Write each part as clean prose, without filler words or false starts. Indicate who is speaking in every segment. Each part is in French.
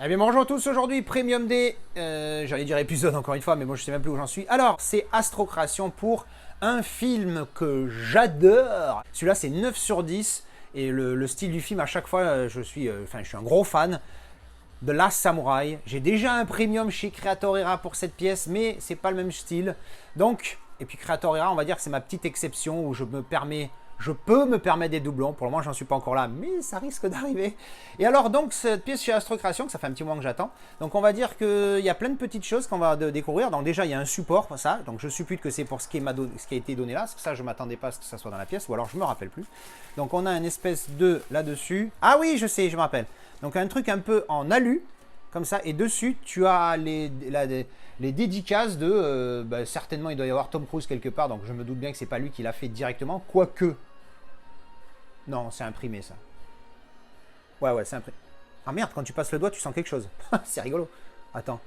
Speaker 1: Eh bien bonjour à tous, aujourd'hui Premium Day, j'allais dire épisode encore une fois, mais bon je sais même plus où j'en suis. Alors c'est Astrocreation pour un film que j'adore. Celui-là c'est 9 sur 10 et le style du film à chaque fois, je suis un gros fan. The Last Samurai. J'ai déjà un premium chez Creator Era pour cette pièce, mais c'est pas le même style. Donc, et puis Creator Era, on va dire que c'est ma petite exception où je peux me permettre des doublons. Pour le moment, j'en suis pas encore là, mais ça risque d'arriver. Et alors, donc, cette pièce chez Astrocreation, que ça fait un petit moment que j'attends. Donc, on va dire qu'il y a plein de petites choses qu'on va découvrir. Donc, déjà, il y a un support, ça. Donc, je suppute que c'est pour ce qui a été donné là. Parce que ça, je m'attendais pas à ce que ça soit dans la pièce, ou alors je me rappelle plus. Donc, on a une espèce de là-dessus. Ah oui, je sais, je me rappelle. Donc, un truc un peu en alu, comme ça. Et dessus, tu as les dédicaces de... certainement, il doit y avoir Tom Cruise quelque part. Donc, je me doute bien que c'est pas lui qui l'a fait directement. Quoique... Non, c'est imprimé ça. Ouais, c'est imprimé. Ah merde, quand tu passes le doigt, tu sens quelque chose. C'est rigolo. Attends.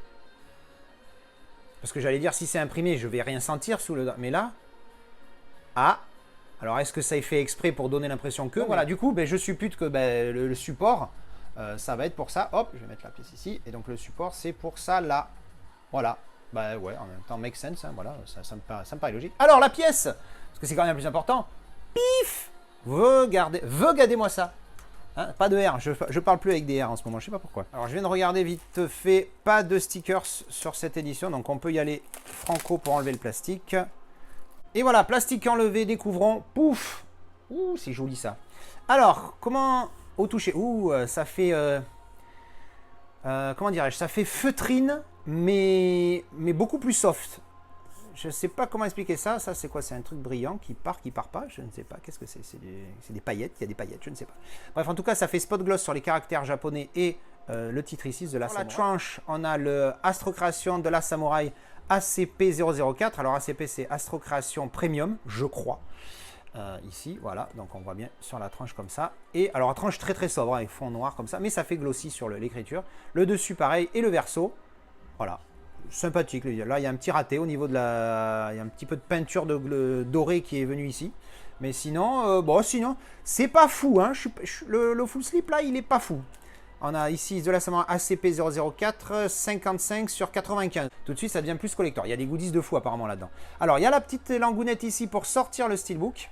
Speaker 1: Parce que j'allais dire, si c'est imprimé, je vais rien sentir sous le doigt. Mais là... Ah. Alors, est-ce que ça est fait exprès pour donner l'impression que... Voilà, du coup, je suppute que le support, ça va être pour ça. Hop, je vais mettre la pièce ici. Et donc, le support, c'est pour ça, là. Voilà. Bah ouais, en même temps, make sense. Hein, voilà, ça me paraît logique. Alors, la pièce, parce que c'est quand même le plus important. Pif! Regardez-moi ça. Hein, pas de R, je parle plus avec des R en ce moment, je sais pas pourquoi. Alors je viens de regarder vite fait, pas de stickers sur cette édition, donc on peut y aller franco pour enlever le plastique. Et voilà, plastique enlevé, découvrons, pouf. Ouh, c'est joli ça. Alors, comment au toucher? Ouh, ça fait... comment dirais-je? Ça fait feutrine, mais beaucoup plus soft. Je ne sais pas comment expliquer ça. Ça, c'est quoi? C'est un truc brillant qui part pas. Je ne sais pas. Qu'est-ce que c'est? C'est des paillettes. Il y a des paillettes. Je ne sais pas. Bref, en tout cas, ça fait spot gloss sur les caractères japonais et le titre ici de la Samurai. Pour la tranche, on a le Astrocreation de la Samurai ACP004. Alors, ACP, c'est Astrocreation Premium, je crois. Ici, voilà. Donc, on voit bien sur la tranche comme ça. Et alors, la tranche très très sobre, avec fond noir comme ça. Mais ça fait glossy sur l'écriture. Le dessus, pareil. Et le verso. Voilà. Sympathique. Là, il y a un petit raté au niveau de la... Il y a un petit peu de peinture dorée qui est venue ici. Mais sinon, sinon, c'est pas fou. Hein. Le full slip, là, il est pas fou. On a ici de la Samurai ACP004, 55 sur 95. Tout de suite, ça devient plus collector. Il y a des goodies de fou apparemment là-dedans. Alors, il y a la petite langounette ici pour sortir le steelbook.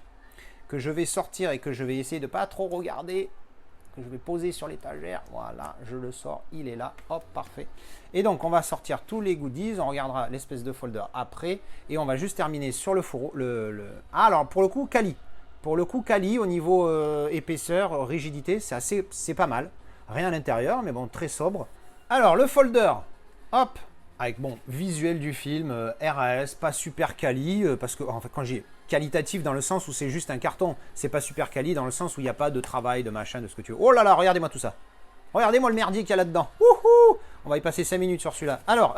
Speaker 1: Que je vais sortir et que je vais essayer de pas trop regarder. Que je vais poser sur l'étagère. Voilà, je le sors, il est là. Hop, parfait. Et donc, on va sortir tous les goodies. On regardera l'espèce de folder après. Et on va juste terminer sur le fourreau. Ah, alors, pour le coup, Kali. Pour le coup, Kali, au niveau épaisseur, rigidité, c'est pas mal. Rien à l'intérieur, mais bon, très sobre. Alors, le folder. Hop. Avec, bon, visuel du film, RAS, pas super quali. Parce que, en fait, quand j'ai... qualitatif dans le sens où c'est juste un carton, c'est pas super quali dans le sens où il n'y a pas de travail, de machin, de ce que tu veux. Oh là là, regardez-moi tout ça. Regardez-moi le merdier qu'il y a là-dedans. On va y passer 5 minutes sur celui-là. Alors,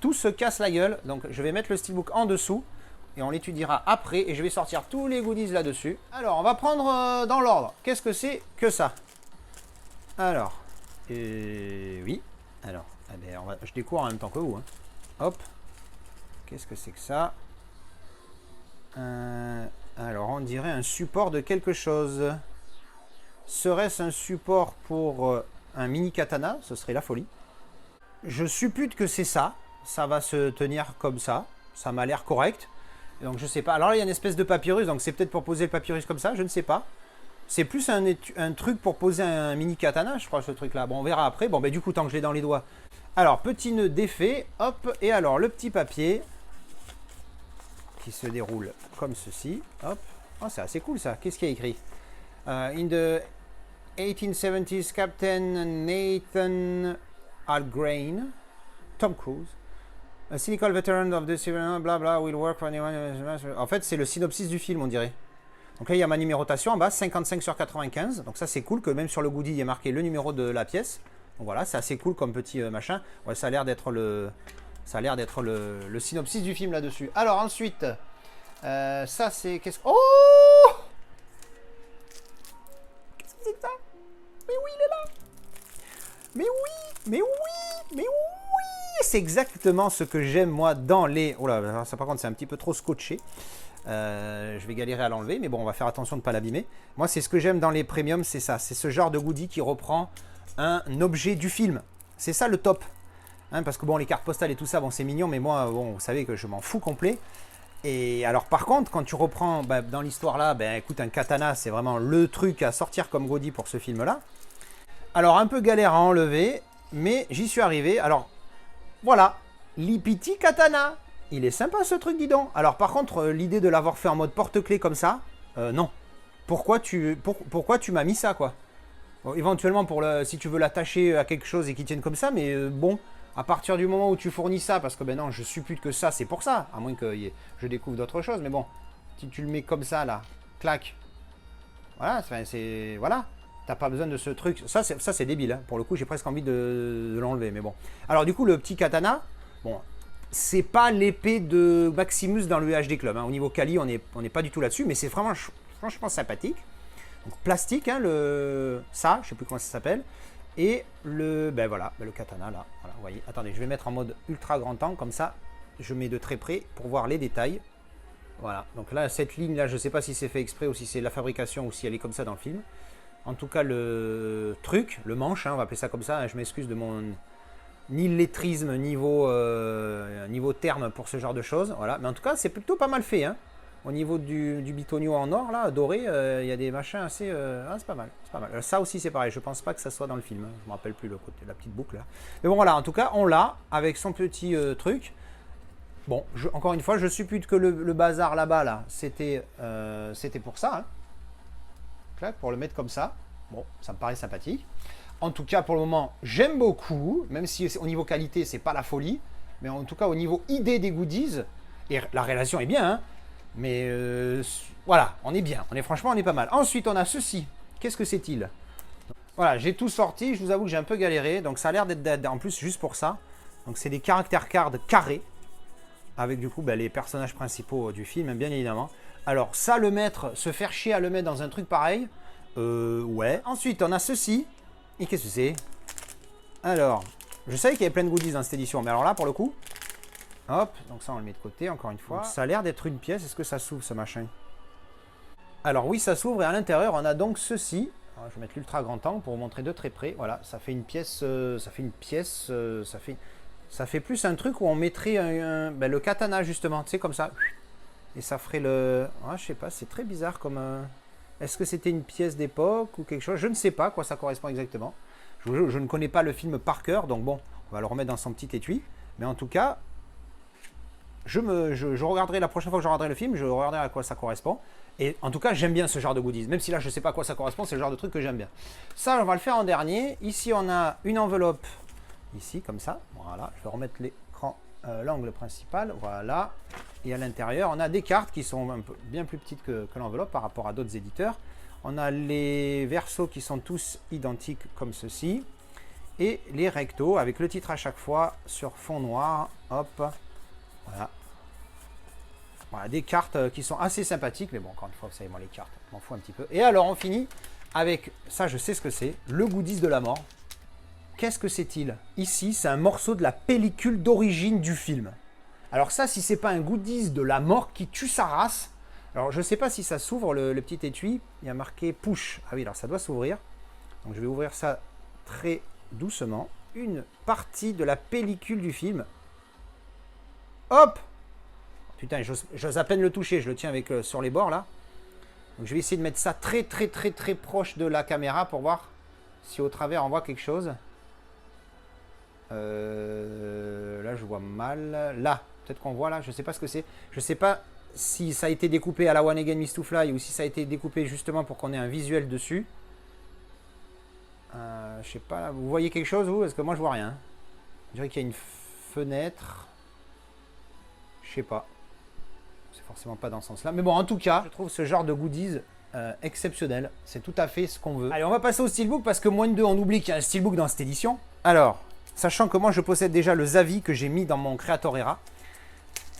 Speaker 1: tout se casse la gueule. Donc, je vais mettre le steelbook en dessous et on l'étudiera après et je vais sortir tous les goodies là-dessus. Alors, on va prendre dans l'ordre. Qu'est-ce que c'est que ça? Alors, oui. Alors, je découvre en même temps que vous. Hein. Hop. Qu'est-ce que c'est que ça? Alors, on dirait un support de quelque chose. Serait-ce un support pour un mini katana? Ce serait la folie. Je suppute que c'est ça. Ça va se tenir comme ça. Ça m'a l'air correct. Donc, je sais pas. Alors là, il y a une espèce de papyrus. Donc, c'est peut-être pour poser le papyrus comme ça. Je ne sais pas. C'est plus un truc pour poser un mini katana, je crois, ce truc-là. Bon, on verra après. Bon, du coup, tant que je l'ai dans les doigts. Alors, petit nœud défait. Hop. Et alors, le petit papier qui se déroule comme ceci. Hop. Oh, c'est assez cool ça. Qu'est-ce qu'il y a écrit? In the 1870s, Captain Nathan Algrain, Tom Cruise, a cynical veteran of the civil, bla bla, will work for anyone. En fait, c'est le synopsis du film, on dirait. Donc là, il y a ma numérotation en bas, 55 sur 95. Donc ça, c'est cool que même sur le goodie, il y ait marqué le numéro de la pièce. Donc voilà, c'est assez cool comme petit machin. Ouais, ça a l'air d'être le... Ça a l'air d'être le synopsis du film là-dessus. Alors ensuite, ça c'est... Qu'est-ce que... Oh! Qu'est-ce que c'est que ça? Mais oui, il est là! Mais oui! Mais oui! Mais oui! C'est exactement ce que j'aime moi dans les... Oh là, ça par contre c'est un petit peu trop scotché. Je vais galérer à l'enlever, mais bon, on va faire attention de ne pas l'abîmer. Moi, c'est ce que j'aime dans les premiums, c'est ça. C'est ce genre de goodie qui reprend un objet du film. C'est ça le top. Hein, parce que bon, les cartes postales et tout ça, bon, c'est mignon, mais moi, bon, vous savez que je m'en fous complet. Et alors par contre, quand tu reprends dans l'histoire là, écoute, un katana, c'est vraiment le truc à sortir comme goodie pour ce film-là. Alors un peu galère à enlever, mais j'y suis arrivé. Alors voilà, l'Ipiti Katana. Il est sympa ce truc, dis donc. Alors par contre, l'idée de l'avoir fait en mode porte-clés comme ça, non. Pourquoi tu m'as mis ça, quoi? Bon, éventuellement, si tu veux l'attacher à quelque chose et qu'il tienne comme ça, mais bon, à partir du moment où tu fournis ça, parce que non, je suppute que ça, c'est pour ça, à moins que je découvre d'autres choses, mais bon, si tu le mets comme ça, là, clac, voilà, c'est... Voilà. T'as pas besoin de ce truc. Ça, c'est débile. Hein. Pour le coup, j'ai presque envie de l'enlever. Mais bon. Alors, du coup, le petit katana, bon, c'est pas l'épée de Maximus dans le UHD Club. Hein. Au niveau Kali, on n'est pas du tout là-dessus. Mais c'est vraiment, franchement sympathique. Donc, plastique, hein, ça, je sais plus comment ça s'appelle. Et voilà, le katana, là. Voilà, vous voyez. Attendez, je vais mettre en mode ultra grand angle. Comme ça, je mets de très près pour voir les détails. Voilà. Donc là, cette ligne-là, je sais pas si c'est fait exprès ou si c'est la fabrication ou si elle est comme ça dans le film. En tout cas, le truc, le manche, hein, on va appeler ça comme ça, hein, je m'excuse de mon illettrisme niveau terme pour ce genre de choses. Voilà. Mais en tout cas, c'est plutôt pas mal fait. Hein. Au niveau du bitonio en or, là, doré, il y a des machins assez... c'est pas mal. Pas mal. Ça aussi, c'est pareil. Je pense pas que ça soit dans le film. Hein. Je me rappelle plus le côté, la petite boucle là. Mais bon, voilà. En tout cas, on l'a avec son petit truc. Bon, encore une fois, je suppute que le bazar là-bas, là, c'était pour ça. Hein. Pour le mettre comme ça. Bon, ça me paraît sympathique. En tout cas, pour le moment, j'aime beaucoup, même si au niveau qualité, c'est pas la folie. Mais en tout cas, au niveau idée des goodies, et la relation est bien, hein, mais voilà, on est bien. Franchement, on est pas mal. Ensuite, on a ceci. Qu'est-ce que c'est-il? Voilà, j'ai tout sorti. Je vous avoue que j'ai un peu galéré. Donc, ça a l'air d'être en plus juste pour ça. Donc, c'est des caractères cards carrés. Avec du coup les personnages principaux du film, bien évidemment. Alors ça, se faire chier à le mettre dans un truc pareil, ouais. Ensuite, on a ceci. Et qu'est-ce que c'est? Alors, je savais qu'il y avait plein de goodies dans cette édition, mais alors là, pour le coup, hop, donc ça on le met de côté, encore une fois. Donc, ça a l'air d'être une pièce, est-ce que ça s'ouvre ce machin? Alors oui, ça s'ouvre et à l'intérieur, on a donc ceci. Alors, je vais mettre l'ultra grand angle pour vous montrer de très près. Voilà, ça fait une pièce, ça fait plus un truc où on mettrait le katana justement, tu sais, comme ça. Et ça ferait le... Ah, je sais pas, c'est très bizarre comme... Est-ce que c'était une pièce d'époque ou quelque chose? Je ne sais pas à quoi ça correspond exactement. Je ne connais pas le film par cœur, donc bon, on va le remettre dans son petit étui. Mais en tout cas, je regarderai la prochaine fois que je regarderai le film, je regarderai à quoi ça correspond. Et en tout cas, j'aime bien ce genre de goodies. Même si là, je ne sais pas à quoi ça correspond, c'est le genre de truc que j'aime bien. Ça, on va le faire en dernier. Ici, on a une enveloppe. Ici, comme ça. Voilà, je vais remettre l'écran, l'angle principal. Voilà. Et à l'intérieur, on a des cartes qui sont bien plus petites que l'enveloppe par rapport à d'autres éditeurs. On a les versos qui sont tous identiques comme ceci. Et les rectos avec le titre à chaque fois sur fond noir. Hop. Voilà. Voilà, des cartes qui sont assez sympathiques. Mais bon, encore une fois, vous savez, moi, les cartes, je m'en fous un petit peu. Et alors, on finit avec, ça, je sais ce que c'est, le goodies de la mort. Qu'est-ce que c'est-il? Ici, c'est un morceau de la pellicule d'origine du film. Alors ça, si c'est pas un goodies de la mort qui tue sa race, alors je ne sais pas si ça s'ouvre, le petit étui, il y a marqué push. Ah oui, alors ça doit s'ouvrir. Donc je vais ouvrir ça très doucement. Une partie de la pellicule du film. Hop! Putain, j'ose à peine le toucher, je le tiens avec sur les bords là. Donc je vais essayer de mettre ça très proche de la caméra pour voir si au travers on voit quelque chose. Là je vois mal. Là, peut-être qu'on voit là, je sais pas ce que c'est. Je sais pas si ça a été découpé à la One Again Mist to Fly ou si ça a été découpé justement pour qu'on ait un visuel dessus. Je sais pas, vous voyez quelque chose vous? Parce que moi je vois rien. Je dirais qu'il y a une fenêtre. Je sais pas. C'est forcément pas dans ce sens là. Mais bon, en tout cas, je trouve ce genre de goodies exceptionnel. C'est tout à fait ce qu'on veut. Allez, on va passer au steelbook parce que moins de 2, on oublie qu'il y a un steelbook dans cette édition. Alors, sachant que moi je possède déjà le Zavi que j'ai mis dans mon Creatorera,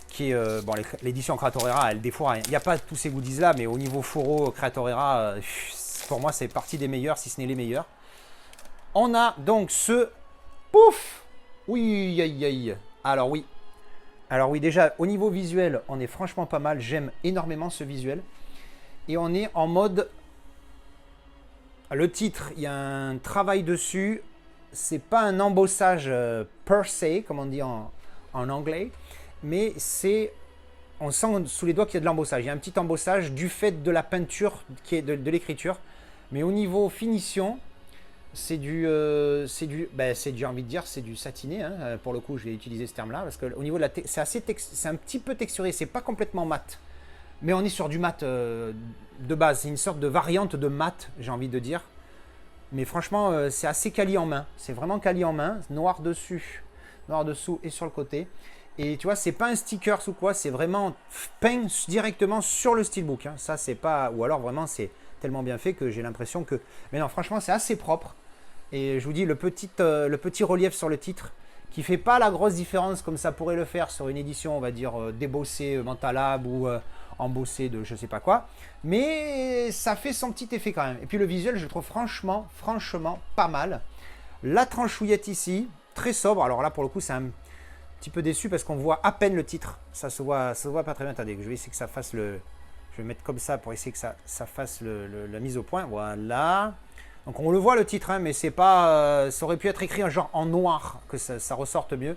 Speaker 1: qui est bon, l'édition Creatorera, elle défoure. Il n'y a pas tous ces goodies là, mais au niveau fourreau Creatorera, pour moi c'est partie des meilleurs, si ce n'est les meilleurs. On a donc ce pouf. Oui, aïe, aïe. Alors oui, déjà au niveau visuel, on est franchement pas mal. J'aime énormément ce visuel. Et on est en mode, le titre, il y a un travail dessus. c'est pas un embossage per se, comme on dit en anglais, mais c'est, on sent sous les doigts qu'il y a de l'embossage. Il y a un petit embossage du fait de la peinture, qui est de l'écriture. Mais au niveau finition, c'est du, j'ai envie de dire, c'est du satiné. Hein. Pour le coup, je vais utiliser ce terme-là parce que au niveau de la, c'est un petit peu texturé. C'est pas complètement mat, mais on est sur du mat de base. C'est une sorte de variante de mat, j'ai envie de dire. Mais franchement, c'est assez quali en main. C'est vraiment quali en main. Noir dessus, noir dessous et sur le côté. Et tu vois, c'est pas un sticker ou quoi. C'est vraiment peint directement sur le steelbook. Hein. Ça, c'est pas, ou alors vraiment, c'est tellement bien fait que j'ai l'impression que. Mais non, franchement, c'est assez propre. Et je vous dis, le petit relief sur le titre qui fait pas la grosse différence comme ça pourrait le faire sur une édition, on va dire, débossée Mentalab ou embossée de je sais pas quoi. Mais ça fait son petit effet quand même. Et puis le visuel, je le trouve franchement pas mal. La tranchouillette ici, très sobre. Alors là, pour le coup, c'est un petit peu déçu parce qu'on voit à peine le titre. Ça se voit pas très bien. Attendez, je vais essayer que ça fasse le... Je vais mettre comme ça pour essayer que ça fasse la mise au point. Voilà. Donc on le voit le titre, hein, mais c'est pas, ça aurait pu être écrit genre en noir, que ça ressorte mieux.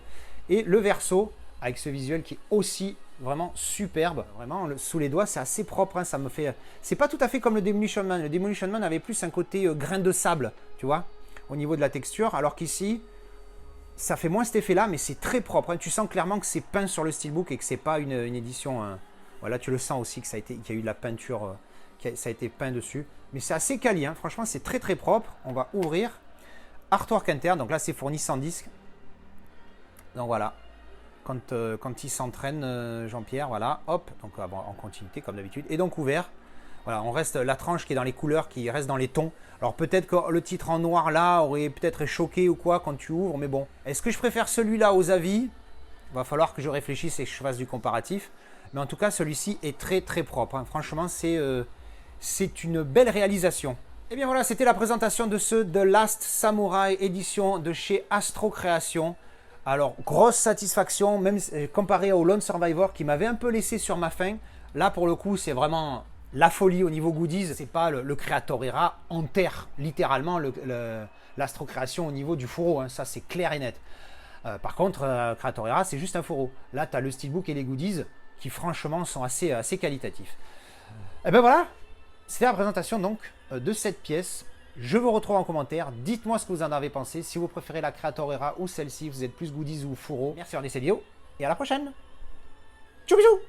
Speaker 1: Et le verso, avec ce visuel qui est aussi vraiment superbe. Vraiment, sous les doigts, c'est assez propre. Hein, ça me fait. C'est pas tout à fait comme le Demolition Man. Le Demolition Man avait plus un côté grain de sable, tu vois, au niveau de la texture. Alors qu'ici, ça fait moins cet effet-là, mais c'est très propre. Hein. Tu sens clairement que c'est peint sur le steelbook et que c'est pas une édition. Voilà, tu le sens aussi que ça a été, qu'il y a eu de la peinture, ça a été peint dessus. Mais c'est assez quali, hein. Franchement, c'est très très propre. On va ouvrir. Artwork interne, donc là c'est fourni sans disque. Donc voilà. Quand il s'entraîne, Jean-Pierre, voilà, hop, donc bon, en continuité comme d'habitude. Et donc ouvert. Voilà, on reste la tranche qui est dans les couleurs, qui reste dans les tons. Alors peut-être que le titre en noir là aurait peut-être choqué ou quoi quand tu ouvres, mais bon. Est-ce que je préfère celui-là aux avis? Il va falloir que je réfléchisse et que je fasse du comparatif. Mais en tout cas, celui-ci est très très propre. Hein. Franchement, c'est une belle réalisation. Et bien voilà, c'était la présentation de ce The Last Samurai édition de chez Astro Création. Alors, grosse satisfaction, même comparé au Lone Survivor qui m'avait un peu laissé sur ma faim. Là, pour le coup, c'est vraiment la folie au niveau goodies. C'est pas le Creatorera enterre littéralement l'Astro Création au niveau du fourreau. Hein. Ça, c'est clair et net. Par contre, Creatorera, c'est juste un fourreau. Là, tu as le steelbook et les goodies qui, franchement, sont assez qualitatifs. Et ben voilà, c'était la présentation donc de cette pièce. Je vous retrouve en commentaire. Dites-moi ce que vous en avez pensé. Si vous préférez la Creatorera ou celle-ci, vous êtes plus goodies ou fourreau. Merci d'avoir regardé cette vidéo et à la prochaine. Tchou bisous.